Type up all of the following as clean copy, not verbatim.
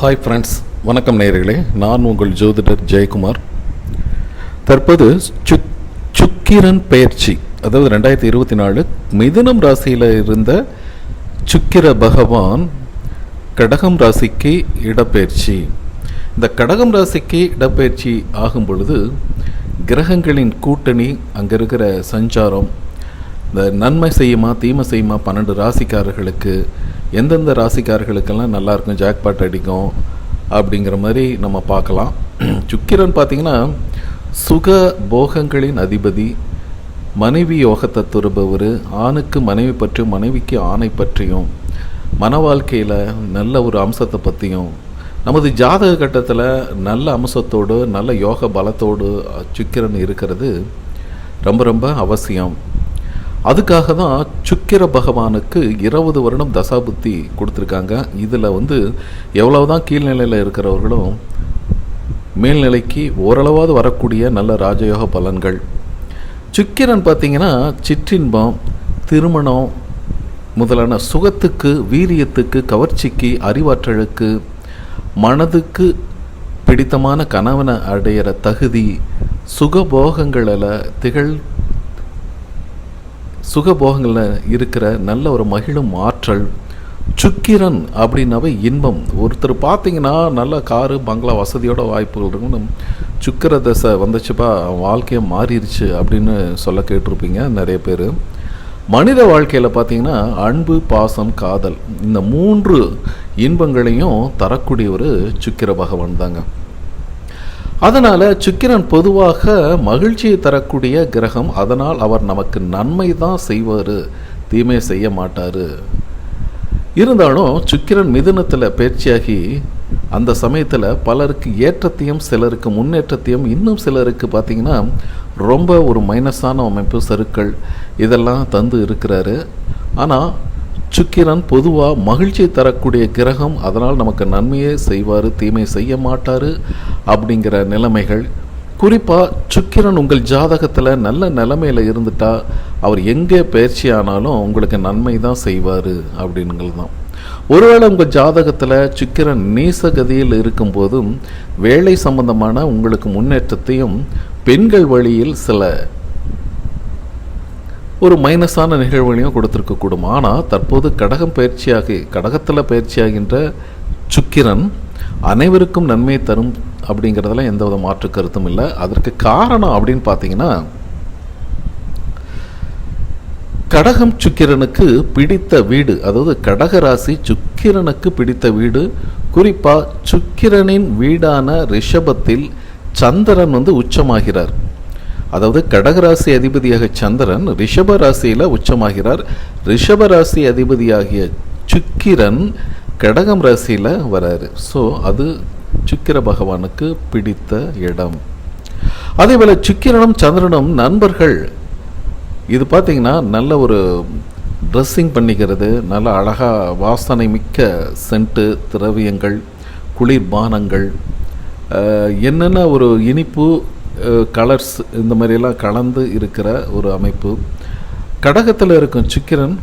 Hi friends, வணக்கம் நேயர்களே. நான் உங்கள் ஜோதிடர் ஜெயக்குமார். தற்போது சுக்கிரன் பெயர்ச்சி, அதாவது 2024 மிதுனம் ராசியில் இருந்த சுக்கிர பகவான் கடகம் ராசிக்கு இடப்பெயர்ச்சி. இந்த கடகம் ராசிக்கு இடப்பெயர்ச்சி ஆகும் பொழுது கிரகங்களின் கூட்டணி, அங்கே இருக்கிற சஞ்சாரம், இந்த நன்மை செய்யுமா தீமை செய்யுமா 12 ராசிக்காரர்களுக்கு எந்தெந்த ராசிக்காரர்களுக்கெல்லாம் நல்லாயிருக்கும், ஜாக்பாட் அடிக்கும் அப்படிங்கிற மாதிரி நம்ம பார்க்கலாம். சுக்கிரன் பார்த்திங்கன்னா சுக போகங்களின் அதிபதி, மனைவி யோகத்தை தருபவர். ஆணுக்கு மனைவி பற்றியும் மனைவிக்கு ஆணை பற்றியும் மன வாழ்க்கையில் நல்ல ஒரு அம்சத்தை பற்றியும் நமது ஜாதக கட்டத்தில் நல்ல அம்சத்தோடு நல்ல யோக பலத்தோடு சுக்கிரன் இருக்கிறது ரொம்ப ரொம்ப அவசியம். அதுக்காக தான் சுக்கிர பகவானுக்கு 20 வருடம் தசாபுத்தி கொடுத்துருக்காங்க. இதில் எவ்வளவு தான் கீழ்நிலையில் இருக்கிறவர்களும் மேல்நிலைக்கு ஓரளவாவது வரக்கூடிய நல்ல ராஜயோக பலன்கள். சுக்கிரன் பார்த்திங்கன்னா சிற்றின்பம், திருமணம் முதலான சுகத்துக்கு, வீரியத்துக்கு, கவர்ச்சிக்கு, அறிவாற்றலுக்கு, மனதுக்கு பிடித்தமான கணவனை அடையிற தகுதி, சுகபோகங்களில் இருக்கிற நல்ல ஒரு மகிழும் ஆற்றல். சுக்கிரன் அப்படின்னாவே இன்பம். ஒருத்தர் பார்த்தீங்கன்னா நல்ல காரு பங்களா வசதியோட வாய்ப்புகள் இருக்குன்னு சுக்கிர தசை வந்துச்சுப்பா வாழ்க்கையை மாறிடுச்சு அப்படின்னு சொல்ல கேட்டிருப்பீங்க நிறைய பேர். மனித வாழ்க்கையில் பார்த்தீங்கன்னா அன்பு, பாசம், காதல், இந்த 3 இன்பங்களையும் தரக்கூடிய ஒரு சுக்கிர பகவான் தாங்க. அதனால் சுக்கிரன் பொதுவாக மகிழ்ச்சியை தரக்கூடிய கிரகம். அதனால் அவர் நமக்கு நன்மை தான் செய்வார், தீமை செய்ய மாட்டார். இருந்தாலும் சுக்கிரன் மிதுனத்தில் பயிற்சியாகி அந்த சமயத்தில் பலருக்கு ஏற்றத்தையும் சிலருக்கு முன்னேற்றத்தையும், இன்னும் சிலருக்கு பார்த்திங்கன்னா ரொம்ப ஒரு மைனஸான அமைப்பு, சறுக்கள் இதெல்லாம் தந்து இருக்கிறாரு. ஆனால் சுக்கிரன் பொதுவாக மகிழ்ச்சியை தரக்கூடிய கிரகம். அதனால் நமக்கு நன்மையே செய்வார், தீமை செய்ய மாட்டார் அப்படிங்கிற நிலைமைகள். குறிப்பாக சுக்கிரன் உங்கள் ஜாதகத்தில் நல்ல நிலைமையில் இருந்துட்டால் அவர் எங்கே பயிற்சி ஆனாலும் உங்களுக்கு நன்மை தான் செய்வார் அப்படின்னுங்கள் தான். ஒருவேளை உங்கள் ஜாதகத்தில் சுக்கிரன் நீசகதியில் இருக்கும்போதும் வேலை சம்பந்தமான உங்களுக்கு முன்னேற்றத்தையும், பெண்கள் வழியில் சில ஒரு மைனஸான நிகழ்வுகளையும் கொடுத்துருக்கக்கூடும். ஆனால் தற்போது கடகத்தில் பயிற்சியாகின்ற சுக்கிரன் அனைவருக்கும் நன்மை தரும் அப்படிங்கிறதுல எந்தவித மாற்று கருத்தும் இல்லை. அதற்கு காரணம் அப்படின்னு பார்த்தீங்கன்னா, கடகம் சுக்கிரனுக்கு பிடித்த வீடு, அதாவது கடகராசி சுக்கிரனுக்கு பிடித்த வீடு. குறிப்பாக சுக்கிரனின் வீடான ரிஷபத்தில் சந்திரன் உச்சமாகிறார். அதாவது கடகராசி அதிபதியாக சந்திரன் ரிஷபராசியில் உச்சமாகிறார். ரிஷபராசி அதிபதியாகிய சுக்கிரன் கடகம் ராசியில் வராரு. ஸோ அது சுக்கிர பகவானுக்கு பிடித்த இடம். அதே போல் சுக்கிரனும் சந்திரனும் நண்பர்கள். இது பார்த்திங்கன்னா நல்ல ஒரு ட்ரெஸ்ஸிங் பண்ணிக்கிறது, நல்ல அழகாக வாசனை மிக்க சென்ட்டு, திரவியங்கள், குளிர்பானங்கள், என்னென்ன ஒரு இனிப்பு, கலர்ஸ், இந்த மாதிரியெல்லாம் கலந்து இருக்கிற ஒரு அமைப்பு. கடகத்தில் இருக்கும் சுக்கிரன்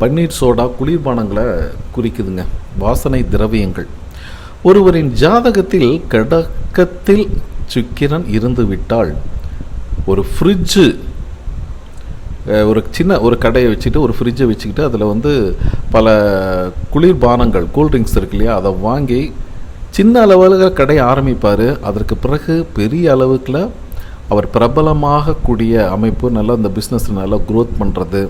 பன்னீர் சோடா, குளிர்பானங்களை குறிக்குதுங்க, வாசனை திரவியங்கள். ஒருவரின் ஜாதகத்தில் கடகத்தில் சுக்கிரன் இருந்து விட்டால் ஒரு ஃப்ரிட்ஜு, ஒரு சின்ன ஒரு கடையை வச்சுட்டு, ஒரு ஃப்ரிட்ஜை வச்சுக்கிட்டு அதில் பல குளிர்பானங்கள், கூல்ட்ரிங்க்ஸ் இருக்கு இல்லையா, அதை வாங்கி சின்ன அளவில் கடை ஆரம்பிப்பார். அதற்கு பிறகு பெரிய அளவுக்குள்ள அவர் பிரபலமாகக்கூடிய அமைப்பு, நல்லா அந்த பிஸ்னஸ் நல்லா க்ரோத் பண்ணுறது,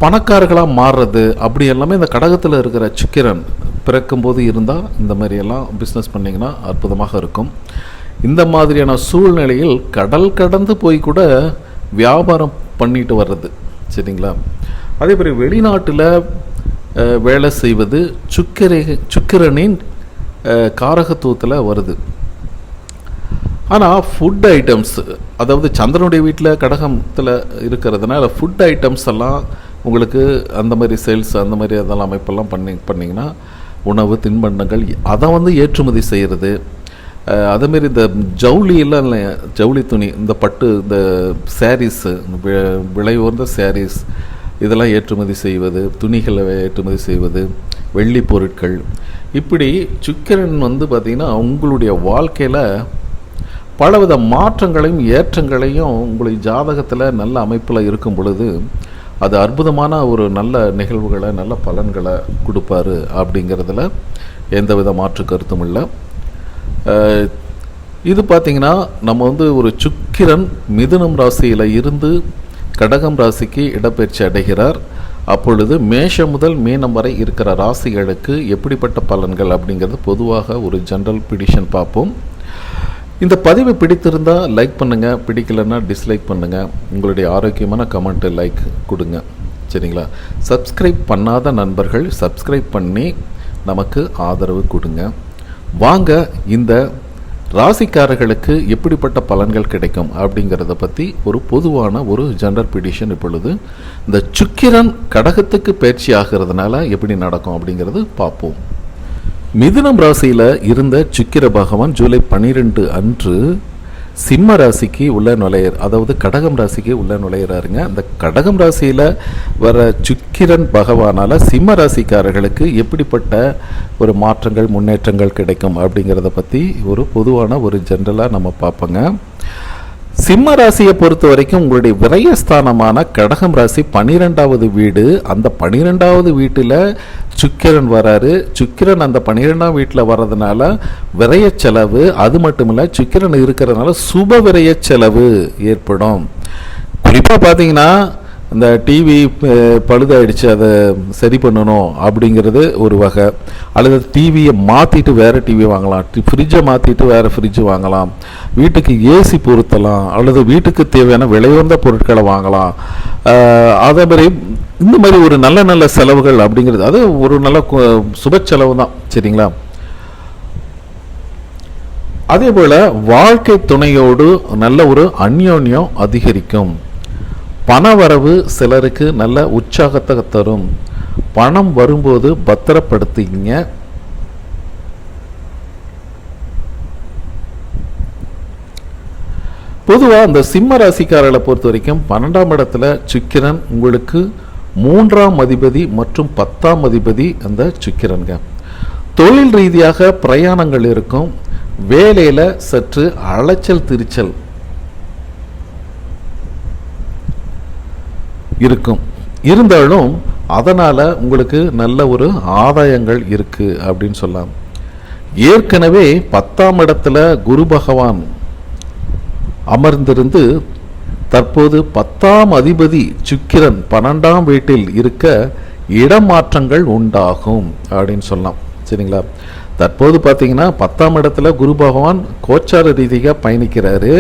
பணக்காரர்களாக மாறுறது, அப்படி எல்லாமே இந்த கடகத்தில் இருக்கிற சுக்கிரன் பிறக்கும்போது இருந்தால் இந்த மாதிரியெல்லாம் பிஸ்னஸ் பண்ணிங்கன்னா அற்புதமாக இருக்கும். இந்த மாதிரியான சூழ்நிலையில் கடல் கடந்து போய் கூட வியாபாரம் பண்ணிட்டு வர்றது, சரிங்களா. அதே மாதிரி வெளிநாட்டில் வேலை செய்வது சுக்கிரனின் காரகத்துவத்தில் வருது. ஆனால் ஃபுட் ஐட்டம்ஸ், அதாவது சந்திரனுடைய வீட்டில் கடகத்தில் இருக்கிறதுனால ஃபுட் ஐட்டம்ஸ் எல்லாம் உங்களுக்கு அந்த மாதிரி சேல்ஸ், அந்த மாதிரி அதெல்லாம் அமைப்பெல்லாம் பண்ணிங்கன்னா உணவு தின்பண்டங்கள் அதை ஏற்றுமதி செய்கிறது. அதேமாரி இந்த ஜவுளியெல்லாம், ஜவுளி துணி, இந்த பட்டு, இந்த சாரீஸு, விலை உயர்ந்த சாரீஸ், இதெல்லாம் ஏற்றுமதி செய்வது, துணிகளை ஏற்றுமதி செய்வது, வெள்ளி பொருட்கள், இப்படி சுக்கிரன் பார்த்திங்கன்னா உங்களுடைய வாழ்க்கையில் பலவித மாற்றங்களையும் ஏற்றங்களையும் உங்களுடைய ஜாதகத்தில் நல்ல அமைப்பில் இருக்கும் பொழுது அது அற்புதமான ஒரு நல்ல நிகழ்வுகளை, நல்ல பலன்களை கொடுப்பாரு அப்படிங்கிறதுல எந்தவித மாற்று கருத்தும் இல்லை. இது பார்த்திங்கன்னா நம்ம ஒரு சுக்கிரன் மிதுனம் ராசியில் இருந்து கடகம் ராசிக்கு இடப்பெயர்ச்சி அடைகிறார். அப்பொழுது மேஷம் முதல் மீனம் வரை இருக்கிற ராசிகளுக்கு எப்படிப்பட்ட பலன்கள் அப்படிங்கிறது பொதுவாக ஒரு ஜென்ரல் ப்ரிடிக்ஷன் பார்ப்போம். இந்த பதிவை பிடித்திருந்தால் லைக் பண்ணுங்கள், பிடிக்கலைன்னா டிஸ்லைக் பண்ணுங்கள். உங்களுடைய ஆரோக்கியமான கமெண்ட்டு லைக் கொடுங்க, சரிங்களா? சப்ஸ்கிரைப் பண்ணாத நண்பர்கள் சப்ஸ்கிரைப் பண்ணி நமக்கு ஆதரவு கொடுங்க. வாங்க இந்த ராசிக்காரர்களுக்கு எப்படிப்பட்ட பலன்கள் கிடைக்கும் அப்படிங்கிறத பற்றி ஒரு பொதுவான ஒரு ஜெனரல் ப்ரிடிக்ஷன் இப்பொழுது இந்த சுக்கிரன் கடகத்துக்கு பயிற்சி ஆகிறதுனால எப்படி நடக்கும் அப்படிங்கிறது பார்ப்போம். மிதுனம் ராசியில் இருந்த சுக்கிர பகவான் ஜூலை 12 அன்று சிம்ம ராசிக்கு உள்ள நுழையர், அதாவது கடகம் ராசிக்கு உள்ள நுழையிறாருங்க. அந்த கடகம் ராசியில் வர சுக்கிரன் பகவானால் சிம்ம ராசிக்காரர்களுக்கு எப்படிப்பட்ட ஒரு மாற்றங்கள், முன்னேற்றங்கள் கிடைக்கும் அப்படிங்கிறத பற்றி ஒரு பொதுவான ஒரு ஜென்ரலாக நம்ம பார்ப்போங்க. சிம்ம ராசியை பொறுத்த வரைக்கும் உங்களுடைய விரயஸ்தானமான கடகம் ராசி 12வது வீடு. அந்த 12வது வீட்டில் சுக்கிரன் வராரு. சுக்கிரன் அந்த 12ஆம் வீட்டில் வர்றதுனால விரய செலவு, அது மட்டும் இல்லை சுக்கிரன் இருக்கிறதுனால சுப விரய செலவு ஏற்படும். குறிப்பாக பார்த்தீங்கன்னா இந்த டிவி பழுதாயிடுச்சு, அதை சரி பண்ணணும் அப்படிங்கிறது ஒரு வகை. அல்லது டிவியை மாற்றிட்டு வேறு டிவி வாங்கலாம், ஃப்ரிட்ஜை மாற்றிட்டு வேறு ஃப்ரிட்ஜு வாங்கலாம், வீட்டுக்கு ஏசி பொருத்தலாம், அல்லது வீட்டுக்கு தேவையான விலையுயர்ந்த பொருட்களை வாங்கலாம். அதே மாதிரி இந்த மாதிரி ஒரு நல்ல நல்ல செலவுகள் அப்படிங்கிறது அது ஒரு நல்ல சுப செலவு தான், சரிங்களா? அதே போல் வாழ்க்கை துணையோடு நல்ல ஒரு அந்யோன்யம் அதிகரிக்கும். பணவரவு சிலருக்கு நல்ல உற்சாகத்தை தரும். பணம் வரும்போது பத்திரப்படுத்திங்க. பொதுவாக அந்த சிம்ம ராசிக்காரர்களை பொறுத்த வரைக்கும் 12ஆம் இடத்துல சுக்கிரன் உங்களுக்கு 3ஆம் அதிபதி மற்றும் 10ஆம் அதிபதி அந்த சுக்கிரன்க. தொழில் ரீதியாக பிரயாணங்கள் இருக்கும். வேலையில் சற்று அலைச்சல் திருச்சல் இருக்கும். இருந்தாலும் அதனால் உங்களுக்கு நல்ல ஒரு ஆதாயங்கள் இருக்குது அப்படின்னு சொல்லலாம். ஏற்கனவே 10ஆம் இடத்துல குரு பகவான் அமர்ந்திருந்து தற்போது 10ஆம் அதிபதி சுக்கிரன் 12ஆம் வீட்டில் இருக்க இடமாற்றங்கள் உண்டாகும் அப்படின்னு சொல்லலாம், சரிங்களா? தற்போது பார்த்தீங்கன்னா 10ஆம் இடத்துல குரு பகவான் கோச்சார ரீதியாக பயணிக்கிறாரு.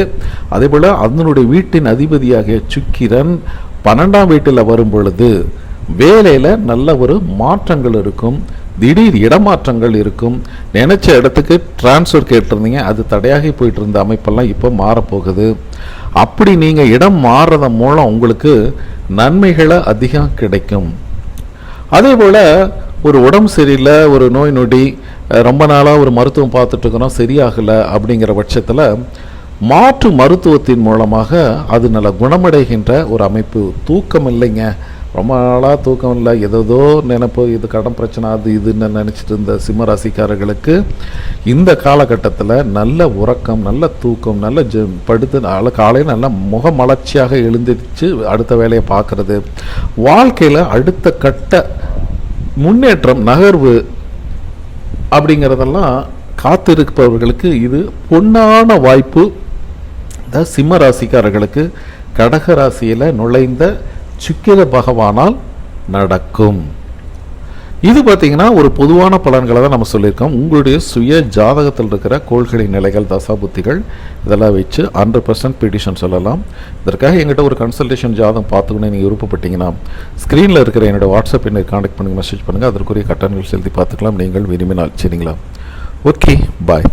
அதே போல் அதனுடைய வீட்டின் அதிபதியாகிய சுக்கிரன் 12ஆம் வீட்டில் வரும் பொழுது வேலையில் நல்ல ஒரு மாற்றங்கள் இருக்கும். திடீர் இடமாற்றங்கள் இருக்கும். நினைச்ச இடத்துக்கு டிரான்ஸ்ஃபர் கேட்டிருந்தீங்க, அது தடையாகி போயிட்டு இருந்த அமைப்பெல்லாம் இப்போ மாறப்போகுது. அப்படி நீங்கள் இடம் மாறுறதன் மூலம் உங்களுக்கு நன்மைகளை அதிகம் கிடைக்கும். அதே போல் ஒரு உடம்பு சரியில்லை, ஒரு நோய் நொடி, ரொம்ப நாளாக ஒரு மருத்துவம் பார்த்துட்டு இருக்கிறோம், சரியாகலை அப்படிங்கிற பட்சத்தில் மாற்று மருத்துவத்தின் மூலமாக அது நல்ல குணமடைகின்ற ஒரு அமைப்பு. தூக்கம் இல்லைங்க, ரொம்ப நாளாக தூக்கம் இல்லை, ஏதோ நினைப்பு, இது கடன் பிரச்சனை, அது இதுன்னு நினச்சிட்டு இருந்த சிம்மராசிக்காரர்களுக்கு இந்த காலகட்டத்தில் நல்ல உறக்கம், நல்ல தூக்கம், நல்ல படுத்து காலையில் நல்ல முகமலர்ச்சியாக எழுந்திரிச்சு அடுத்த வேலையை பார்க்குறது, வாழ்க்கையில் அடுத்த கட்ட முன்னேற்றம், நகர்வு அப்படிங்கிறதெல்லாம் காத்திருப்பவர்களுக்கு இது பொன்னான வாய்ப்பு. இந்த சிம்ம ராசிக்காரர்களுக்கு கடக ராசியில் நுழைந்த சுக்கிர பகவானால் நடக்கும். இது பார்த்தீங்கன்னா ஒரு பொதுவான பலன்களை தான் நம்ம சொல்லியிருக்கோம். உங்களுடைய சுய ஜாதகத்தில் இருக்கிற கோள்களின் நிலைகள், தசாபுத்திகள் இதெல்லாம் வச்சு 100% ப்ரிடிக்ஷன் சொல்லலாம். இதற்காக எங்கிட்ட ஒரு கன்சல்டேஷன் ஜாதகம் பார்த்துக்கணும் நீங்கள் விருப்பப்பட்டீங்கன்னா ஸ்க்ரீனில் இருக்கிற என்னோட வாட்ஸ்அப் எண்ணை கான்டாக்ட் பண்ணுங்கள், மெசேஜ் பண்ணுங்கள். அதற்குரிய கட்டணங்கள் செலுத்தி பார்த்துக்கலாம் நீங்கள் விரும்பினால், சரிங்களா? ஓகே, பாய்.